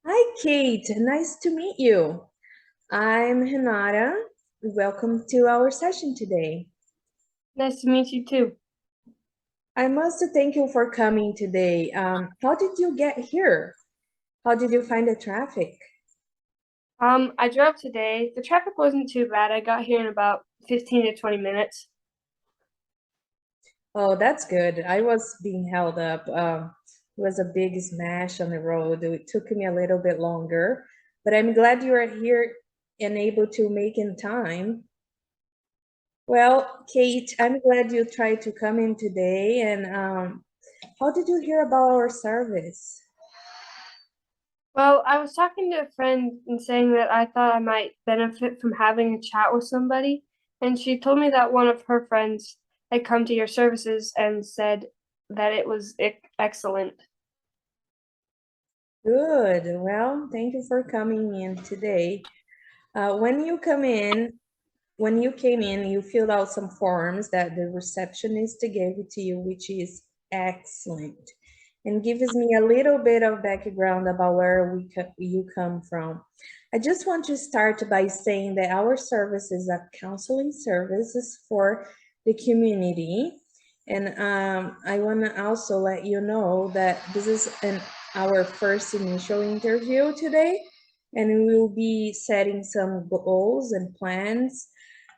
Hi, Kate. Nice to meet you. I'm Renata. Welcome to our session today. Nice to meet you too. I must thank you for coming today. How did you get here? How did you find the traffic? I drove today. The traffic wasn't too bad. I got here in about 15 to 20 minutes. Oh, that's good. I was being held up. It was a big smash on the road. It took me a little bit longer, but I'm glad you are here and able to make in time. Well, Kate, I'm glad you tried to come in today. And how did you hear about our service? Well, I was talking to a friend and saying that I thought I might benefit from having a chat with somebody, and she told me that one of her friends had come to your services and said that it was excellent. Good. Well, thank you for coming in today. When you come in, when you came in, you filled out some forms that the receptionist gave it to you, which is excellent, and gives me a little bit of background about where you come from. I just want to start by saying that our service is a counseling services for the community. And I want to also let you know that this is our first initial interview today, and we will be setting some goals and plans.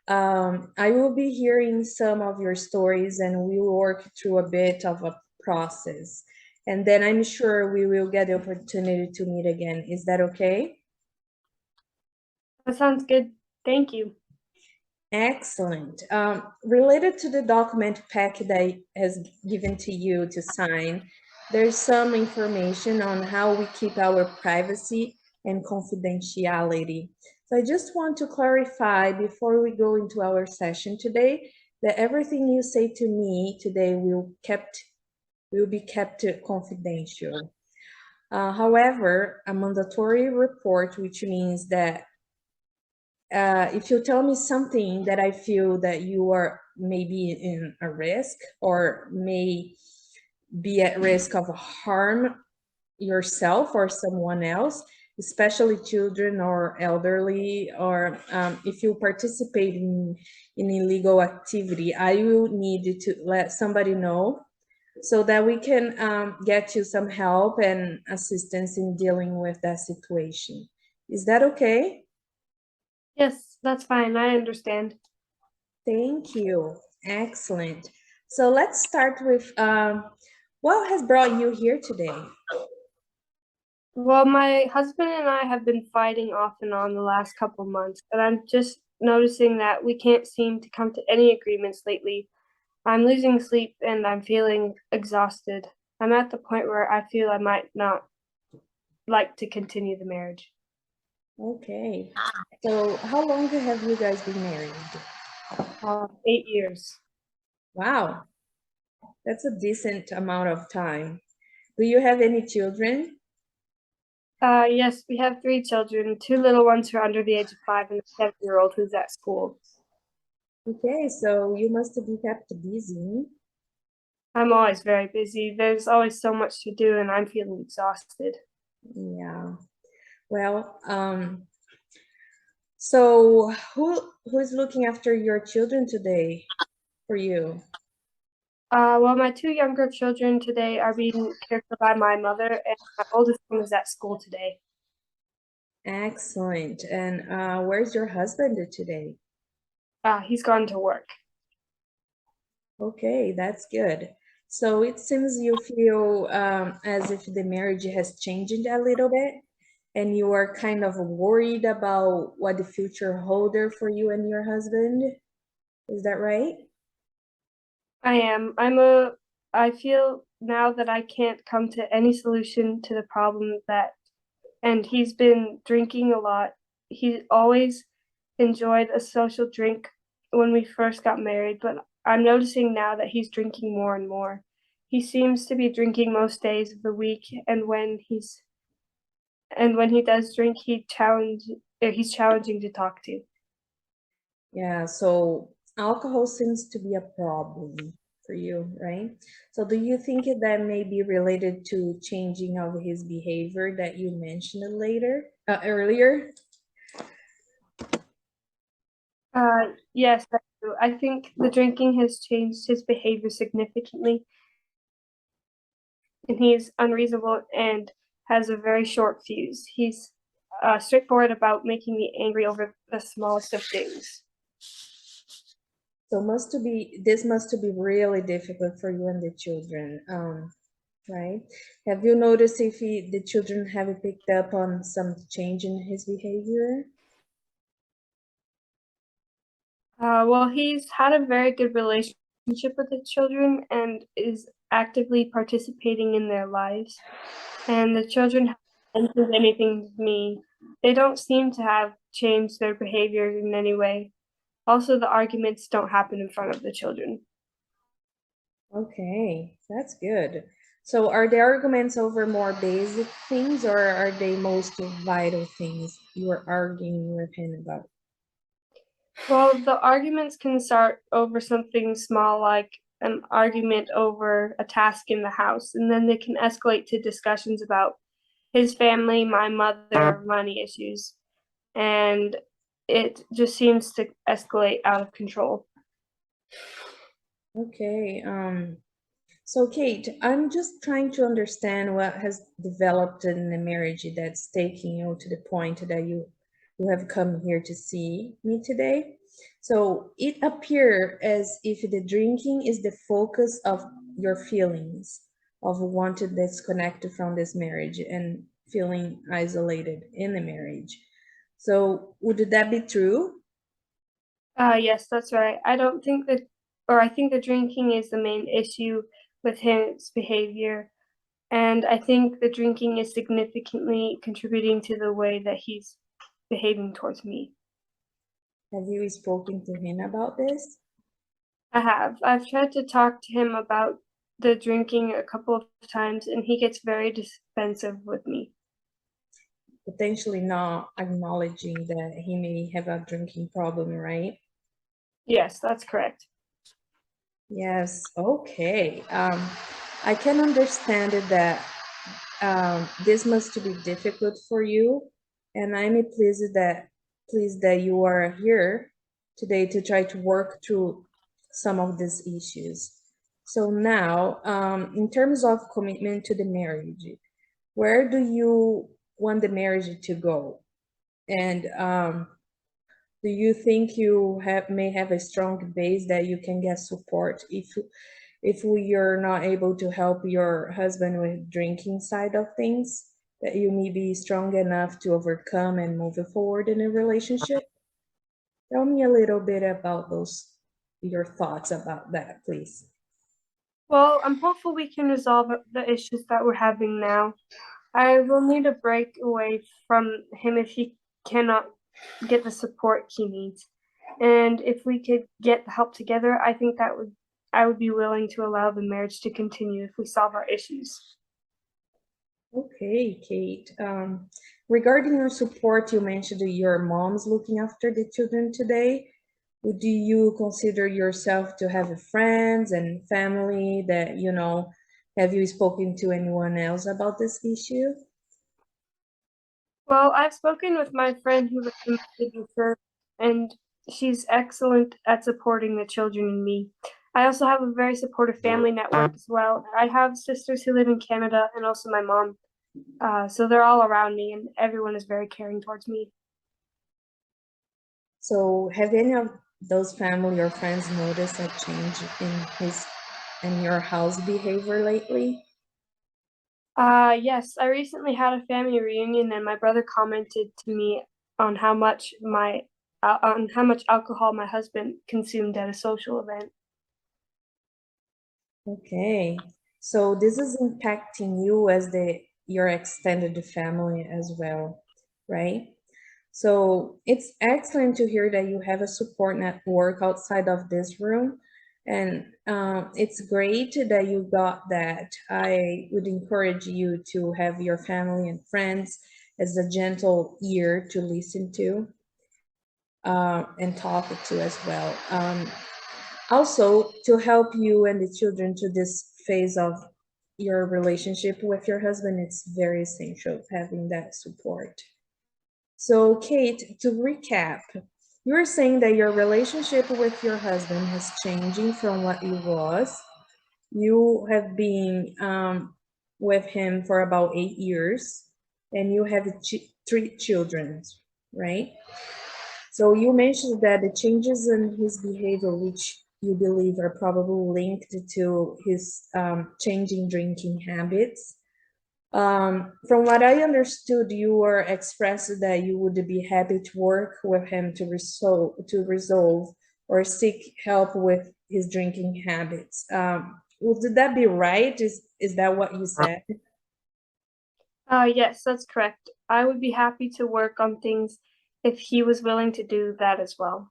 I will be hearing some of your stories and we will work through a bit of a process. And then I'm sure we will get the opportunity to meet again. Is that okay? That sounds good. Thank you. Excellent. Related to the document pack that has given to you to sign, there's some information on how we keep our privacy and confidentiality. So I just want to clarify before we go into our session today that everything you say to me today will be kept confidential. However, a mandatory report, which means that if you tell me something that I feel that you are maybe in a risk or may be at risk of harm yourself or someone else, especially children or elderly, or if you participate in illegal activity, I will need to let somebody know so that we can get you some help and assistance in dealing with that situation. Is that okay? Yes, that's fine. I understand. Thank you. Excellent. So let's start with what has brought you here today? Well, my husband and I have been fighting off and on the last couple months, and I'm just noticing that we can't seem to come to any agreements lately. I'm losing sleep and I'm feeling exhausted. I'm at the point where I feel I might not like to continue the marriage. Okay. So how long have you guys been married? 8 years. Wow, that's a decent amount of time. Do you have any children? Yes, we have 3 children, two little ones who are under the age of 5 and a 7-year-old who's at school. Okay, so you must be kept busy. I'm always very busy. There's always so much to do, and I'm feeling exhausted. Yeah. Well, so who's looking after your children today for you? Well, my two younger children today are being cared for by my mother, and my oldest one is at school today. Excellent. And where's your husband today? He's gone to work. Okay, that's good. So it seems you feel as if the marriage has changed a little bit, and you are kind of worried about what the future holder for you and your husband. Is that right? I am. I feel now that I can't come to any solution to the problem and he's been drinking a lot. He always enjoyed a social drink when we first got married, but I'm noticing now that he's drinking more and more. He seems to be drinking most days of the week, and when he does drink, he's challenging to talk to. Yeah, so alcohol seems to be a problem. for you, right? So do you think that may be related to changing of his behavior that you mentioned earlier? Yes, I do. I think the drinking has changed his behavior significantly, and he's unreasonable and has a very short fuse. He's straightforward about making me angry over the smallest of things. So this must be really difficult for you and the children, right? Have you noticed if the children have picked up on some change in his behavior? Well, he's had a very good relationship with the children and is actively participating in their lives. And the children haven't mentioned anything to me. They don't seem to have changed their behavior in any way. Also, the arguments don't happen in front of the children. Okay, that's good. So are the arguments over more basic things or are they most vital things you are arguing with him about? Well, the arguments can start over something small like an argument over a task in the house, and then they can escalate to discussions about his family, my mother, money issues, and it just seems to escalate out of control. Okay, so Kate, I'm just trying to understand what has developed in the marriage that's taking you to the point that you have come here to see me today. So it appears as if the drinking is the focus of your feelings of wanting disconnected from this marriage and feeling isolated in the marriage. So would that be true? Yes, that's right. I don't think that, or I think the drinking is the main issue with his behavior. And I think the drinking is significantly contributing to the way that he's behaving towards me. Have you spoken to him about this? I have. I've tried to talk to him about the drinking a couple of times, and he gets very defensive with me. Potentially not acknowledging that he may have a drinking problem, right? Yes, that's correct. Yes, okay. I can understand it that this must be difficult for you, and I'm pleased that you are here today to try to work through some of these issues. So now, in terms of commitment to the marriage, where do you want the marriage to go? And do you think you may have a strong base that you can get support if you're not able to help your husband with drinking side of things, that you may be strong enough to overcome and move forward in a relationship? Tell me a little bit about your thoughts about that, please. Well, I'm hopeful we can resolve the issues that we're having now. I will need a break away from him if he cannot get the support he needs. And if we could get the help together, I would be willing to allow the marriage to continue if we solve our issues. Okay, Kate. Regarding your support, you mentioned that your mom's looking after the children today. Do you consider yourself to have friends and family that, have you spoken to anyone else about this issue? Well, I've spoken with my friend who recommended you first, and she's excellent at supporting the children and me. I also have a very supportive family network as well. I have sisters who live in Canada and also my mom. So they're all around me, and everyone is very caring towards me. So have any of those family or friends noticed a change in your house behavior lately? Yes, I recently had a family reunion, and my brother commented to me on how much alcohol my husband consumed at a social event. Okay. So this is impacting you as your extended family as well, right? So it's excellent to hear that you have a support network outside of this room. And it's great that you got that. I would encourage you to have your family and friends as a gentle ear to listen to and talk to as well. Also, to help you and the children to this phase of your relationship with your husband, it's very essential having that support. So, Kate, to recap, you were saying that your relationship with your husband has changing from what it was. You have been with him for about 8 years, and you have three children, right? So you mentioned that the changes in his behavior, which you believe are probably linked to his changing drinking habits. From what I understood, you were expressed that you would be happy to work with him to resolve or seek help with his drinking habits. Would that be right? Is that what you said? Yes, that's correct. I would be happy to work on things if he was willing to do that as well.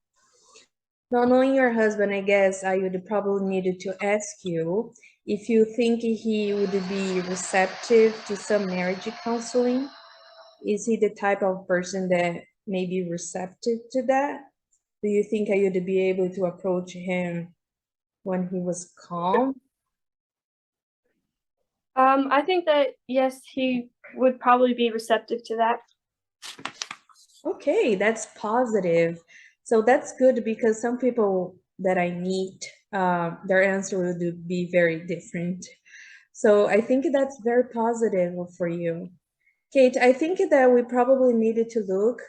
Not knowing your husband, I guess I would probably needed to ask you if you think he would be receptive to some marriage counseling. Is he the type of person that may be receptive to that? Do you think I would be able to approach him when he was calm? I think that yes, he would probably be receptive to that. Okay, that's positive. So that's good because some people that I meet, their answer would be very different. So I think that's very positive for you. Kate, I think that we probably needed to look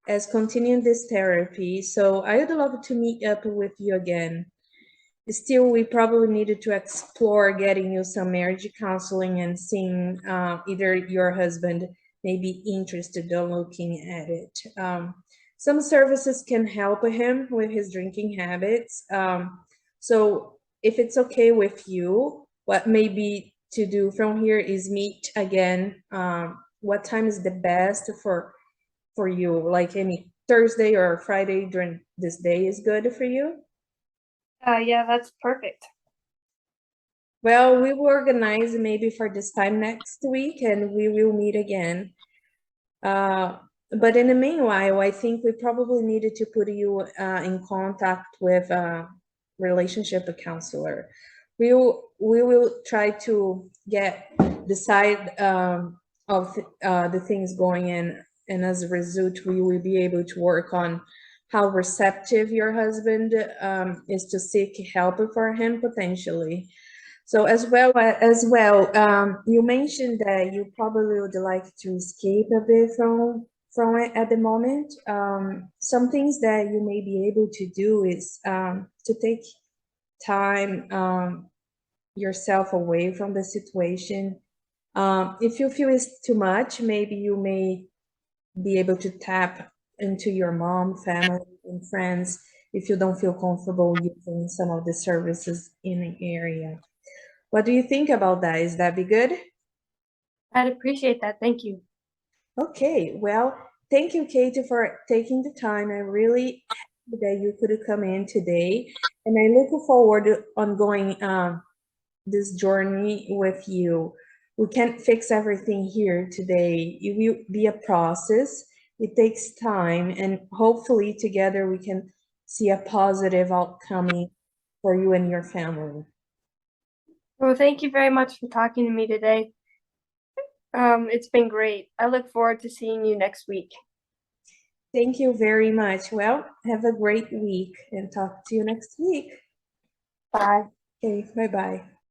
as continuing this therapy. So I would love to meet up with you again. Still, we probably needed to explore getting you some marriage counseling and seeing either your husband may be interested in looking at it. Some services can help him with his drinking habits. So if it's okay with you, what maybe to do from here is meet again. What time is the best for you? Like any Thursday or Friday during this day is good for you? Yeah, that's perfect. Well, we will organize maybe for this time next week and we will meet again. Uh, but in the meanwhile, I think we probably needed to put you in contact with a relationship counselor. We will try to get the side of the things going in, and as a result, we will be able to work on how receptive your husband is to seek help for him potentially. So as well, you mentioned that you probably would like to escape a bit from it at the moment. Some things that you may be able to do is to take time yourself away from the situation. If you feel it's too much, maybe you may be able to tap into your mom, family, and friends if you don't feel comfortable using some of the services in the area. What do you think about that? Is that be good? I'd appreciate that. Thank you. Okay, well, thank you, Katie, for taking the time. I'm really happy that you could come in today, and I look forward on going this journey with you. We can't fix everything here today. It will be a process. It takes time, and hopefully together we can see a positive outcome for you and your family. Well, thank you very much for talking to me today. It's been great. I look forward to seeing you next week. Thank you very much. Well, have a great week and talk to you next week. Bye. Okay, bye bye.